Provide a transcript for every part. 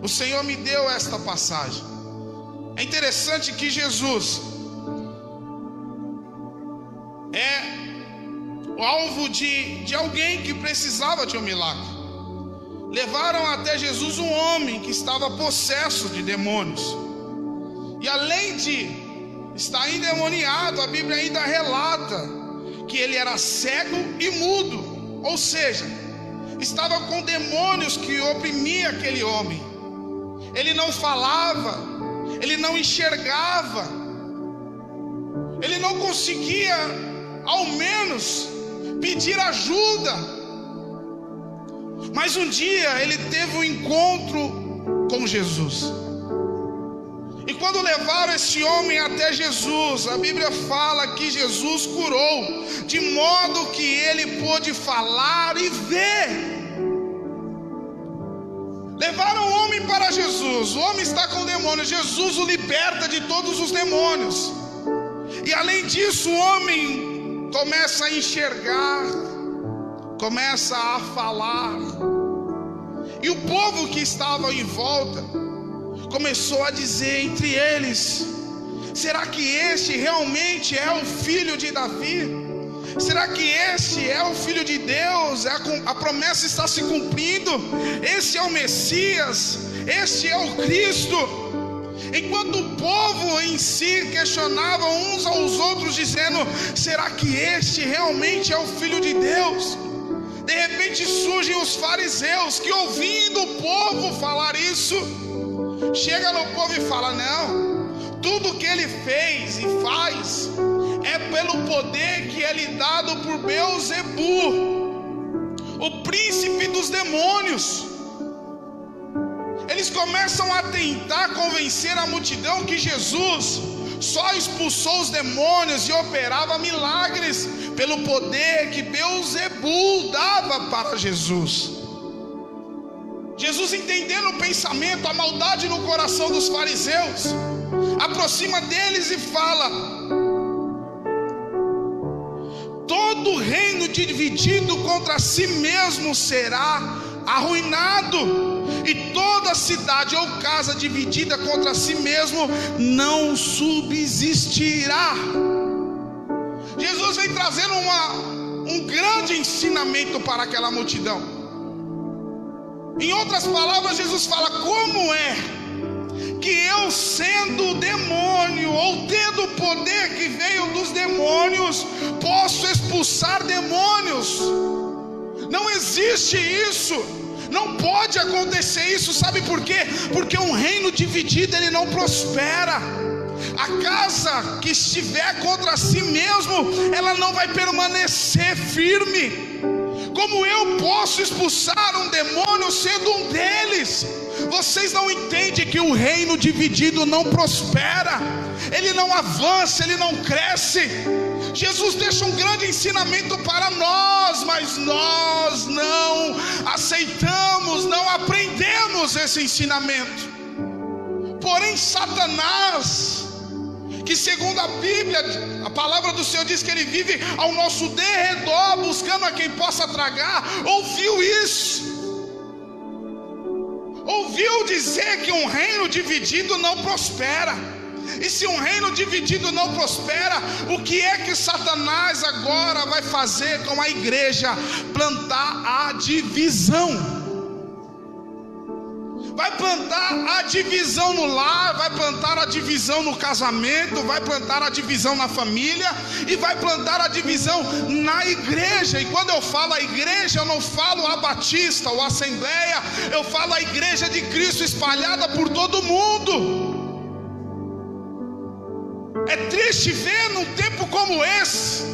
o Senhor me deu esta passagem. É interessante que Jesus é o alvo de alguém que precisava de um milagre. Levaram até Jesus um homem que estava possesso de demônios, e além de estar endemoniado, a Bíblia ainda relata que ele era cego e mudo, ou seja, estava com demônios que oprimiam aquele homem. Ele não falava, ele não enxergava, ele não conseguia ao menos pedir ajuda. Mas um dia ele teve um encontro com Jesus, e quando levaram esse homem até Jesus, a Bíblia fala que Jesus curou, de modo que ele pôde falar e ver. Levaram o homem para Jesus, o homem está com demônios, Jesus o liberta de todos os demônios, e além disso o homem começa a enxergar, começa a falar, e o povo que estava em volta começou a dizer entre eles: será que este realmente é o filho de Davi? Será que este é o filho de Deus? A promessa está se cumprindo. Esse é o Messias, este é o Cristo. Enquanto o povo em si questionava uns aos outros, dizendo: será que este realmente é o filho de Deus? De repente surgem os fariseus, que ouvindo o povo falar isso, chega no povo e fala: não, tudo que ele fez e faz é pelo poder que é lhe dado por Beelzebu, o príncipe dos demônios. Eles começam a tentar convencer a multidão que Jesus só expulsou os demônios e operava milagres pelo poder que Beelzebu dava para Jesus. Jesus, entendendo o pensamento, a maldade no coração dos fariseus, aproxima deles e fala: todo reino dividido contra si mesmo será arruinado, e toda cidade ou casa dividida contra si mesmo não subsistirá. Jesus vem trazendo um grande ensinamento para aquela multidão. Em outras palavras, Jesus fala: como é que eu, sendo demônio, ou tendo o poder que veio dos demônios, posso expulsar demônios? Não existe isso, não pode acontecer isso. Sabe por quê? Porque um reino dividido, ele não prospera. A casa que estiver contra si mesmo, ela não vai permanecer firme. Como eu posso expulsar um demônio sendo um deles? Vocês não entendem que o reino dividido não prospera, ele não avança, ele não cresce. Jesus deixa um grande ensinamento para nós, mas nós não aceitamos, não aprendemos esse ensinamento. Porém, Satanás, que segundo a Bíblia, a palavra do Senhor diz que ele vive ao nosso derredor, buscando a quem possa tragar, ouviu isso, ouviu dizer que um reino dividido não prospera. E se um reino dividido não prospera, o que é que Satanás agora vai fazer com a igreja? Plantar a divisão. Vai plantar a divisão no lar, vai plantar a divisão no casamento, vai plantar a divisão na família, e vai plantar a divisão na igreja. E quando eu falo a igreja, eu não falo a batista ou a assembleia, eu falo a igreja de Cristo espalhada por todo o mundo. É triste ver num tempo como esse,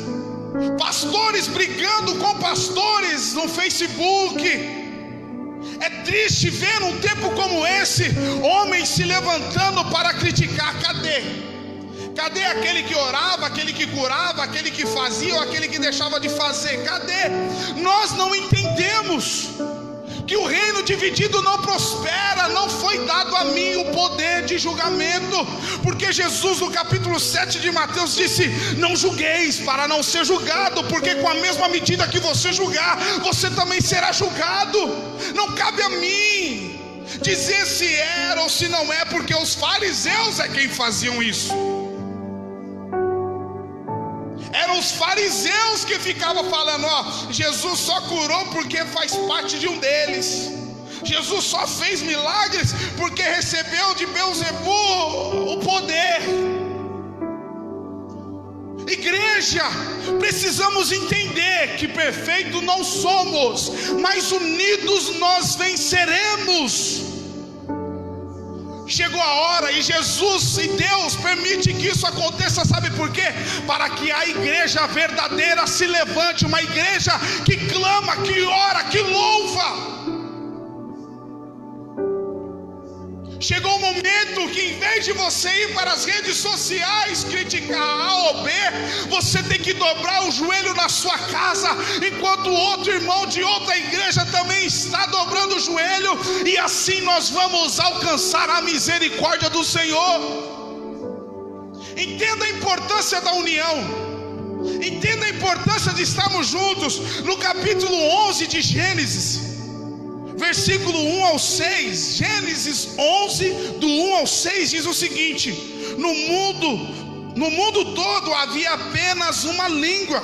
pastores brigando com pastores no Facebook. É triste ver num tempo como esse, homens se levantando para criticar. Cadê aquele que orava, aquele que curava, aquele que fazia ou aquele que deixava de fazer? Cadê? Nós não entendemos que o reino dividido não prospera. Não foi dado a mim o poder de julgamento, porque Jesus no capítulo 7 de Mateus disse: não julgueis para não ser julgado, porque com a mesma medida que você julgar, você também será julgado. Não cabe a mim dizer se era ou se não é, porque os fariseus é quem faziam isso. Eram os fariseus que ficavam falando: ó, Jesus só curou porque faz parte de um deles. Jesus só fez milagres porque recebeu de Beelzebu o poder. Igreja, precisamos entender que perfeito não somos, mas unidos nós venceremos. Chegou a hora, e Jesus e Deus permite que isso aconteça, sabe por quê? Para que a igreja verdadeira se levante, uma igreja que clama, que ora, que louva. Chegou o momento que, em vez de você ir para as redes sociais criticar A ou B, você tem que dobrar o joelho na sua casa, enquanto outro irmão de outra igreja também está dobrando o joelho, e assim nós vamos alcançar a misericórdia do Senhor. Entenda a importância da união, entenda a importância de estarmos juntos. No capítulo 11 de Gênesis, versículo 1 ao 6, Gênesis 11, do 1 ao 6, diz o seguinte: no mundo todo havia apenas uma língua,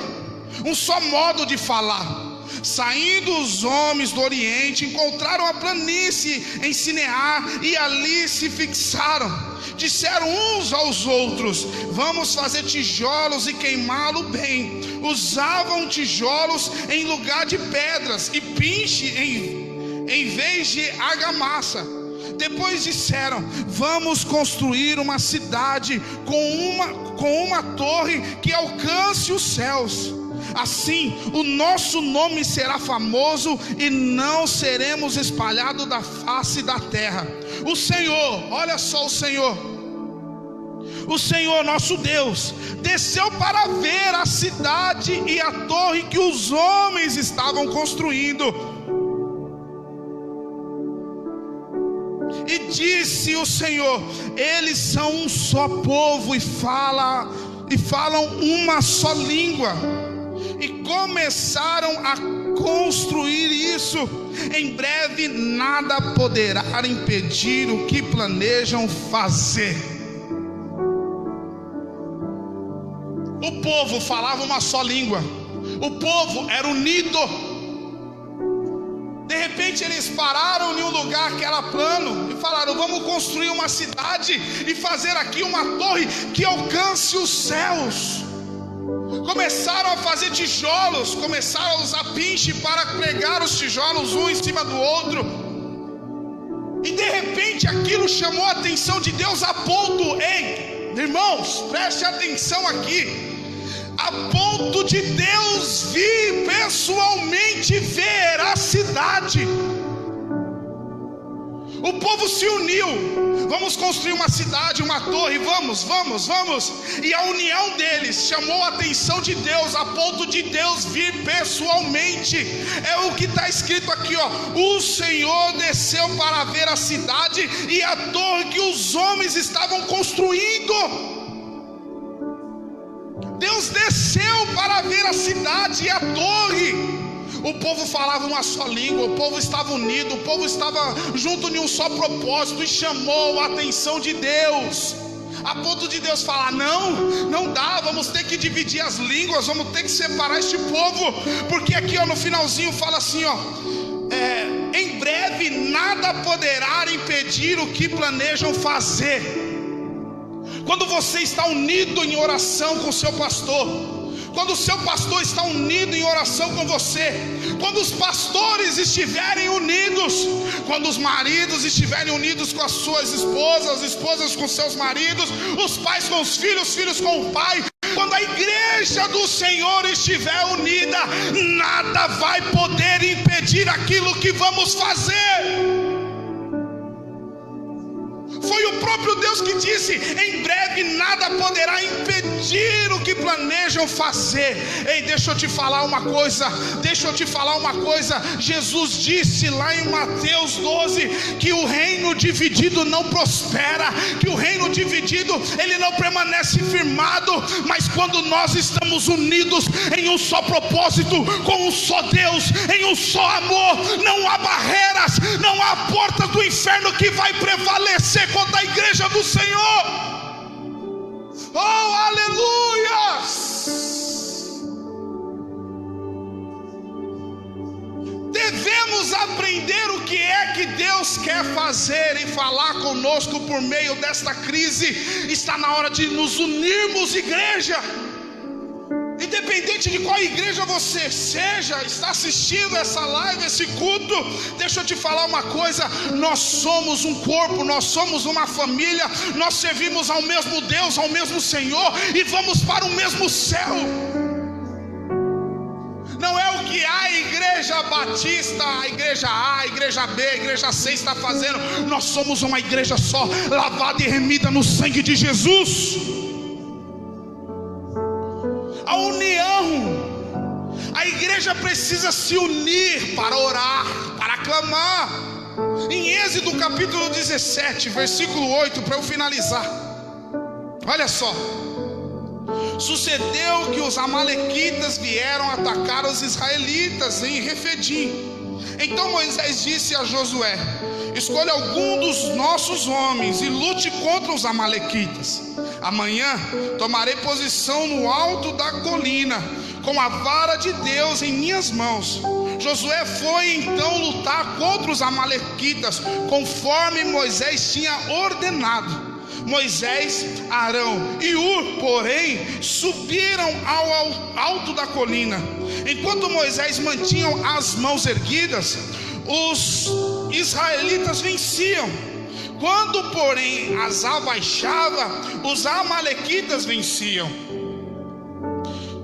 um só modo de falar. Saindo os homens do Oriente, encontraram a planície em Sinear, e ali se fixaram. Disseram uns aos outros: vamos fazer tijolos e queimá-lo bem. Usavam tijolos em lugar de pedras, e pinche em vez de argamassa. Depois disseram: vamos construir uma cidade com uma torre que alcance os céus. Assim o nosso nome será famoso, e não seremos espalhados da face da terra. O Senhor, olha só, o Senhor nosso Deus desceu para ver a cidade e a torre que os homens estavam construindo. E disse o Senhor: eles são um só povo e falam uma só língua. E começaram a construir isso. Em breve nada poderá impedir o que planejam fazer. O povo falava uma só língua, o povo era unido. De repente eles pararam em um lugar que era plano e falaram: vamos construir uma cidade e fazer aqui uma torre que alcance os céus. Começaram a fazer tijolos, começaram a usar pinche para pregar os tijolos um em cima do outro. E de repente aquilo chamou a atenção de Deus a ponto, ei, irmãos, preste atenção aqui, a ponto de Deus vir pessoalmente ver a cidade. O povo se uniu: vamos construir uma cidade, uma torre, vamos. E a união deles chamou a atenção de Deus, a ponto de Deus vir pessoalmente. É o que está escrito aqui, ó: o Senhor desceu para ver a cidade e a torre que os homens estavam construindo. Deus desceu para ver a cidade e a torre. O povo falava uma só língua, o povo estava unido, o povo estava junto em um só propósito, e chamou a atenção de Deus, a ponto de Deus falar: não dá, vamos ter que dividir as línguas, vamos ter que separar este povo. Porque aqui, ó, no finalzinho fala assim, ó: em breve nada poderá impedir o que planejam fazer. Quando você está unido em oração com o seu pastor, quando o seu pastor está unido em oração com você, quando os pastores estiverem unidos, quando os maridos estiverem unidos com as suas esposas, as esposas com seus maridos, os pais com os filhos, filhos com o pai, quando a igreja do Senhor estiver unida, nada vai poder impedir aquilo que vamos fazer. Foi o próprio Deus que disse: em breve nada poderá impedir o que planejam fazer. Ei, deixa eu te falar uma coisa. Jesus disse lá em Mateus 12 que o reino reino dividido não prospera, que o reino dividido ele não permanece firmado, mas quando nós estamos unidos em um só propósito, com um só Deus, em um só amor, não há barreiras, não há portas do inferno que vai prevalecer contra a igreja do Senhor. Oh, aleluias! Devemos aprender o que é que Deus quer fazer e falar conosco por meio desta crise. Está na hora de nos unirmos, igreja. Independente de qual igreja você seja, está assistindo essa live, esse culto, deixa eu te falar uma coisa: nós somos um corpo, nós somos uma família, nós servimos ao mesmo Deus, ao mesmo Senhor, e vamos para o mesmo céu. Não é o que a igreja batista, a igreja A, a igreja B, a igreja C está fazendo. Nós somos uma igreja só, lavada e remida no sangue de Jesus. A união, a igreja precisa se unir para orar, para clamar. Em Êxodo capítulo 17, versículo 8, para eu finalizar, olha só: sucedeu que os amalequitas vieram atacar os israelitas em Refidim. Então Moisés disse a Josué: escolha algum dos nossos homens e lute contra os amalequitas. Amanhã tomarei posição no alto da colina, com a vara de Deus em minhas mãos. Josué foi então lutar contra os amalequitas, conforme Moisés tinha ordenado. Moisés, Arão e Hur, porém, subiram ao alto da colina. Enquanto Moisés mantinha as mãos erguidas, os israelitas venciam. Quando, porém, as abaixava, os amalequitas venciam.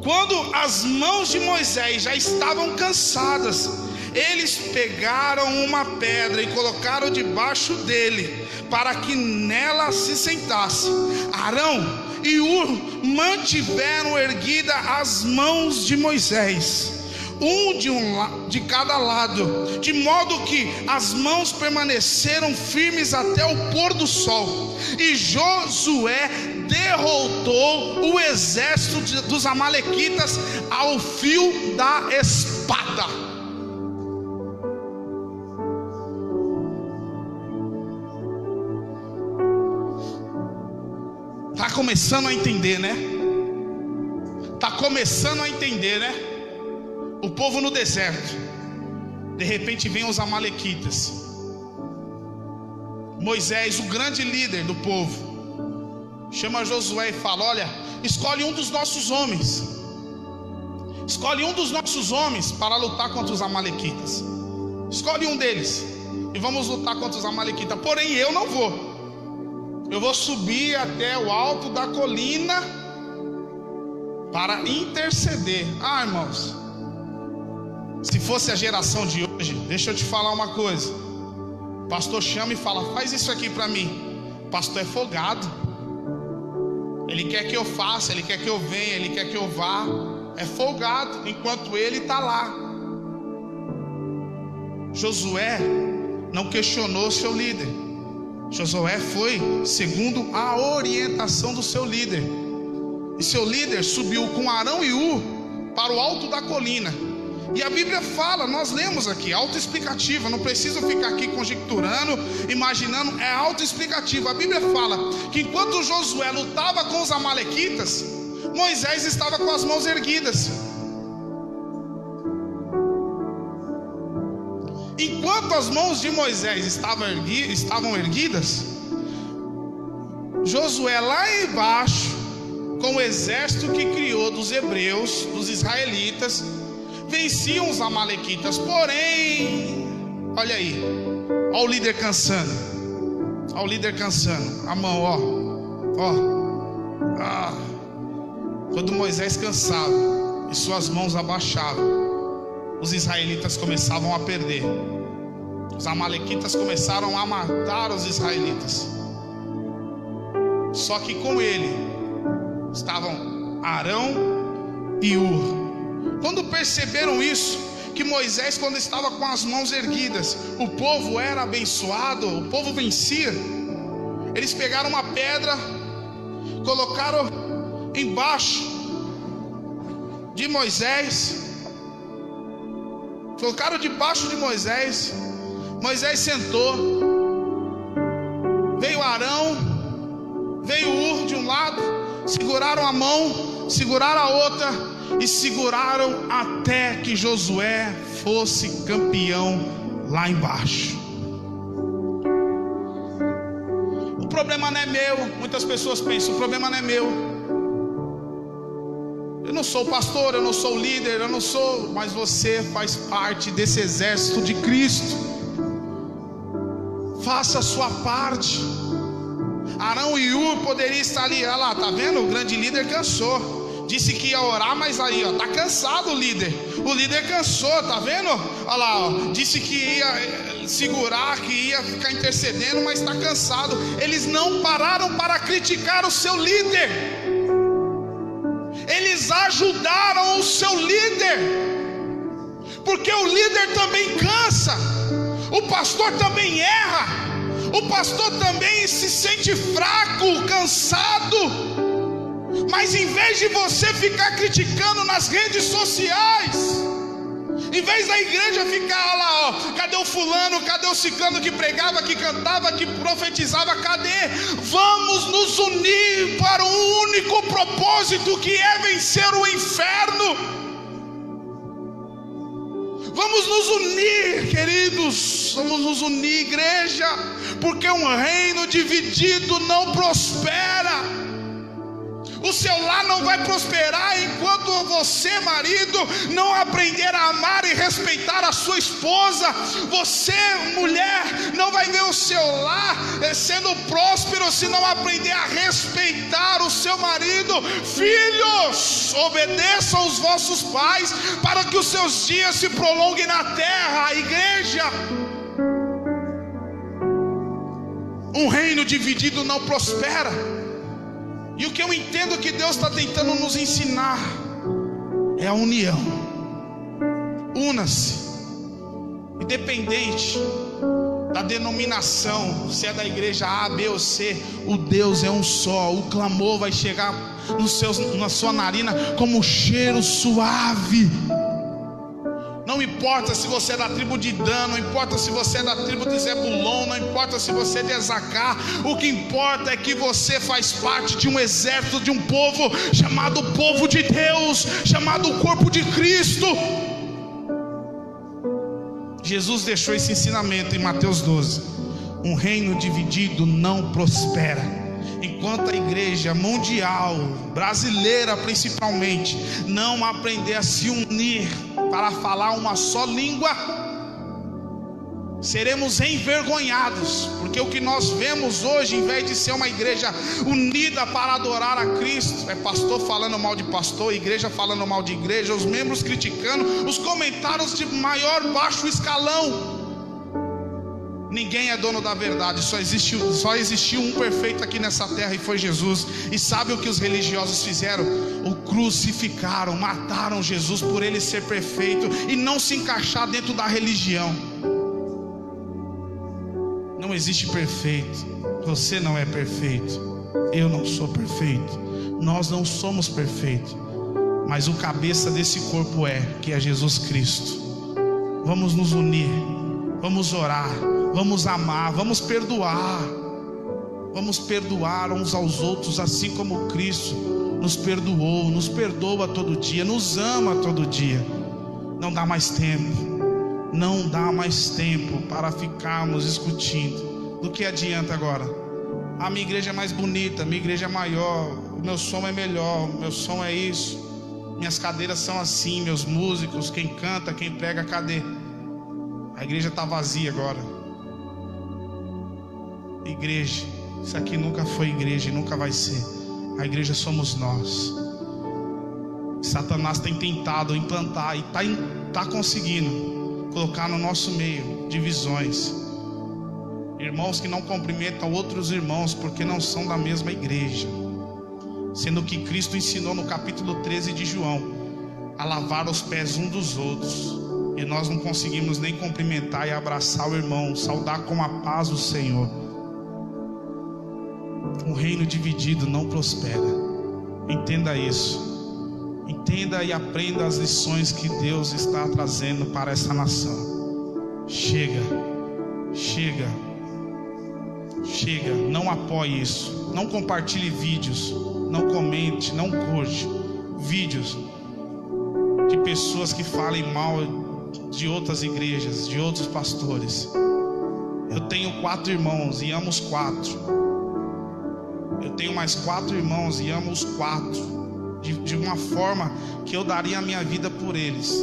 Quando as mãos de Moisés já estavam cansadas, eles pegaram uma pedra e colocaram debaixo dele, para que nela se sentasse. Arão e Hur mantiveram erguidas as mãos de Moisés, de cada lado, de modo que as mãos permaneceram firmes até o pôr do sol. E Josué derrotou o exército dos amalequitas ao fio da espada. Está começando a entender, né? Está começando a entender, né? O povo no deserto, de repente vem os amalequitas. Moisés, o grande líder do povo, chama Josué e fala: olha, escolhe um dos nossos homens. Escolhe um dos nossos homens para lutar contra os amalequitas. Escolhe um deles e vamos lutar contra os amalequitas. Porém eu não vou. Eu vou subir até o alto da colina para interceder. Ah, irmãos, se fosse a geração de hoje, deixa eu te falar uma coisa: o pastor chama e fala: faz isso aqui para mim. O pastor é folgado. Ele quer que eu faça, ele quer que eu venha, ele quer que eu vá. É folgado enquanto ele está lá. Josué não questionou seu líder. Josué foi segundo a orientação do seu líder. E seu líder subiu com Arão e Hur para o alto da colina. E a Bíblia fala, nós lemos aqui, autoexplicativa, não preciso ficar aqui conjecturando, imaginando, é autoexplicativa. A Bíblia fala que enquanto Josué lutava com os amalequitas, Moisés estava com as mãos erguidas. Enquanto as mãos de Moisés estavam erguidas, Josué lá embaixo, com o exército que criou dos hebreus, dos israelitas, venciam os amalequitas. Porém, olha aí, olha o líder cansando, olha o líder cansando, a mão, quando Moisés cansava e suas mãos abaixavam, os israelitas começavam a perder. Os amalequitas começaram a matar os israelitas. Só que com ele estavam Arão e Hur. Quando perceberam isso, que Moisés, quando estava com as mãos erguidas, o povo era abençoado, o povo vencia. Eles pegaram uma pedra, colocaram embaixo de Moisés, colocaram debaixo de Moisés. Moisés sentou, veio Arão, veio Ur de um lado, seguraram a mão, seguraram a outra e seguraram até que Josué fosse campeão lá embaixo. O problema não é meu. Muitas pessoas pensam: o problema não é meu, eu não sou pastor, eu não sou líder, eu não sou. Mas você faz parte desse exército de Cristo. Faça a sua parte. Arão e Ur poderiam estar ali. Olha lá, tá vendo? O grande líder cansou. Disse que ia orar, mas aí, ó, tá cansado o líder. O líder cansou, tá vendo? Olha lá, ó, disse que ia segurar, que ia ficar intercedendo, mas está cansado. Eles não pararam para criticar o seu líder. Eles ajudaram o seu líder, porque o líder também cansa. O pastor também erra. O pastor também se sente fraco, cansado. Mas em vez de você ficar criticando nas redes sociais, em vez da igreja ficar lá, ó, cadê o fulano, cadê o ciclano que pregava, que cantava, que profetizava, cadê? Vamos nos unir para um único propósito, que é vencer o inferno. Vamos nos unir, queridos, vamos nos unir, igreja, porque um reino dividido não prospera. O seu lar não vai prosperar enquanto você, marido, não aprender a amar e respeitar a sua esposa. Você, mulher, não vai ver o seu lar sendo próspero se não aprender a respeitar o seu marido. Filhos, obedeçam os vossos pais para que os seus dias se prolonguem na terra. A igreja, um reino dividido não prospera. E o que eu entendo que Deus está tentando nos ensinar é a união. Una-se, independente da denominação, se é da igreja A, B ou C, o Deus é um só. O clamor vai chegar na sua narina como um cheiro suave. Não importa se você é da tribo de Dan, não importa se você é da tribo de Zebulon, não importa se você é de Isacar. O que importa é que você faz parte de um exército, de um povo chamado povo de Deus, chamado corpo de Cristo. Jesus deixou esse ensinamento em Mateus 12: um reino dividido não prospera. Enquanto a igreja mundial, brasileira principalmente, não aprender a se unir para falar uma só língua, seremos envergonhados. Porque o que nós vemos hoje, em vez de ser uma igreja unida para adorar a Cristo, é pastor falando mal de pastor, igreja falando mal de igreja, os membros criticando, os comentários de maior baixo escalão. Ninguém é dono da verdade, só existiu um perfeito aqui nessa terra, e foi Jesus. E sabe o que os religiosos fizeram? O crucificaram, mataram Jesus por ele ser perfeito e não se encaixar dentro da religião. Não existe perfeito. Você não é perfeito, eu não sou perfeito, nós não somos perfeitos, mas o cabeça desse corpo que é Jesus Cristo. Vamos nos unir, vamos orar, vamos amar, vamos perdoar uns aos outros, assim como Cristo nos perdoou, nos perdoa todo dia, nos ama todo dia. Não dá mais tempo para ficarmos discutindo. Do que adianta agora? A minha igreja é mais bonita, a minha igreja é maior, o meu som é melhor, o meu som é isso, minhas cadeiras são assim, meus músicos, quem canta, quem prega, cadê? A igreja está vazia agora. Igreja, isso aqui nunca foi igreja e nunca vai ser. A igreja somos nós. Satanás tem tentado implantar e está conseguindo colocar no nosso meio divisões. Irmãos que não cumprimentam outros irmãos porque não são da mesma igreja, sendo que Cristo ensinou no capítulo 13 de João a lavar os pés um dos outros. e nós não conseguimos nem cumprimentar e abraçar o irmão, saudar com a paz o Senhor. Um reino dividido não prospera. Entenda isso. Entenda e aprenda as lições que Deus está trazendo para essa nação. Chega, chega, chega. Não apoie isso. Não compartilhe vídeos. Não comente, não curte vídeos de pessoas que falem mal de outras igrejas, de outros pastores. Eu tenho 4 irmãos e amo os 4. Eu tenho mais 4 irmãos e amo os 4 de uma forma que eu daria a minha vida por eles.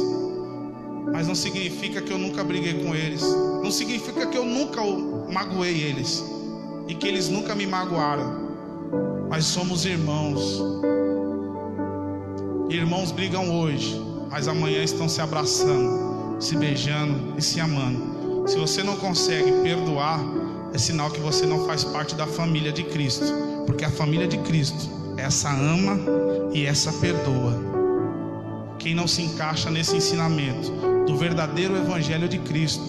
Mas não significa que eu nunca briguei com eles. Não significa que eu nunca magoei eles e que eles nunca me magoaram. Mas somos irmãos. Irmãos brigam hoje, mas amanhã estão se abraçando, se beijando e se amando. Se você não consegue perdoar, é sinal que você não faz parte da família de Cristo. Porque a família de Cristo, essa ama e essa perdoa. Quem não se encaixa nesse ensinamento do verdadeiro evangelho de Cristo,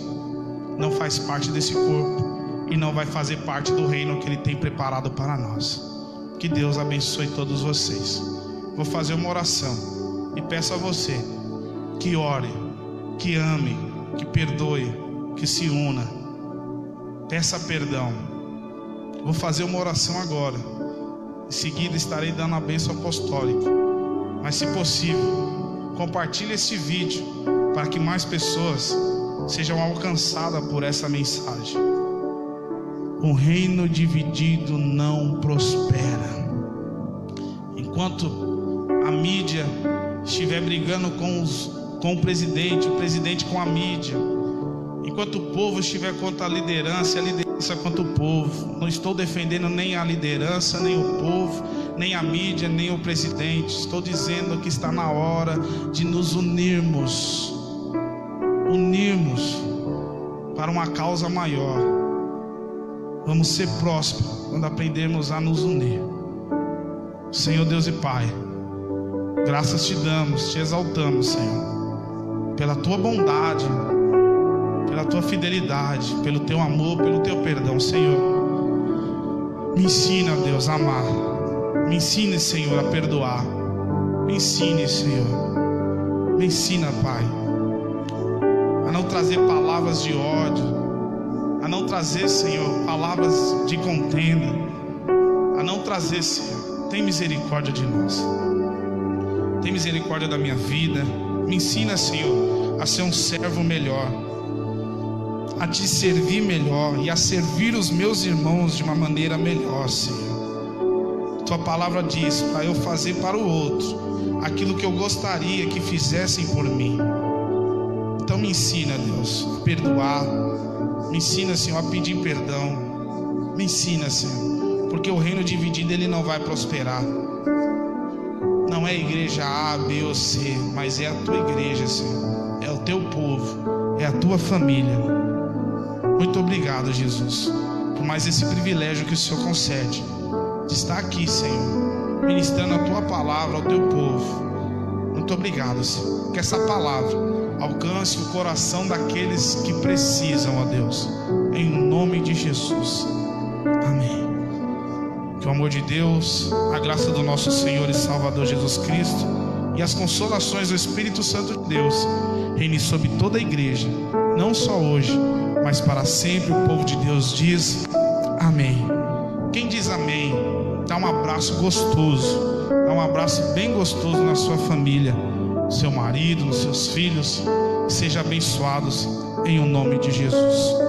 não faz parte desse corpo e não vai fazer parte do reino que Ele tem preparado para nós. Que Deus abençoe todos vocês. Vou fazer uma oração e peço a você que ore, que ame, que perdoe, que se una. Peça perdão. Vou fazer uma oração agora. Em seguida estarei dando a bênção apostólica. Mas se possível, compartilhe esse vídeo para que mais pessoas sejam alcançadas por essa mensagem. Um reino dividido não prospera. Enquanto a mídia estiver brigando com o presidente com a mídia, enquanto o povo estiver contra a liderança contra o povo, não estou defendendo nem a liderança, nem o povo, nem a mídia, nem o presidente. Estou dizendo que está na hora de nos unirmos para uma causa maior. Vamos ser prósperos quando aprendermos a nos unir. Senhor Deus e Pai, graças te damos, te exaltamos, Senhor, pela tua bondade, pela tua fidelidade, pelo teu amor, pelo teu perdão, Senhor. Me ensina, Deus, a amar. Me ensine, Senhor, a perdoar. Me ensine, Senhor. Me ensina, Pai, a não trazer palavras de ódio, a não trazer, Senhor, palavras de contenda, a não trazer, Senhor. Tem misericórdia de nós. Tem misericórdia da minha vida. Me ensina, Senhor, a ser um servo melhor, a te servir melhor e a servir os meus irmãos de uma maneira melhor, Senhor. Tua palavra diz para eu fazer para o outro aquilo que eu gostaria que fizessem por mim. Então me ensina, Deus, a perdoar. Me ensina, Senhor, a pedir perdão. Me ensina, Senhor, porque o reino dividido ele não vai prosperar. Não é a igreja A, B ou C, mas é a tua igreja, Senhor. É o teu povo, é a tua família. Muito obrigado, Jesus, por mais esse privilégio que o Senhor concede de estar aqui, Senhor, ministrando a tua palavra ao teu povo. Muito obrigado, Senhor. Que essa palavra alcance o coração daqueles que precisam, ó Deus, em nome de Jesus. Amém. Que o amor de Deus, a graça do nosso Senhor e Salvador Jesus Cristo e as consolações do Espírito Santo de Deus reine sobre toda a igreja, não só hoje, mas para sempre. O povo de Deus diz amém. Quem diz amém, dá um abraço gostoso, dá um abraço bem gostoso na sua família, no seu marido, nos seus filhos. Sejam abençoados em o nome de Jesus.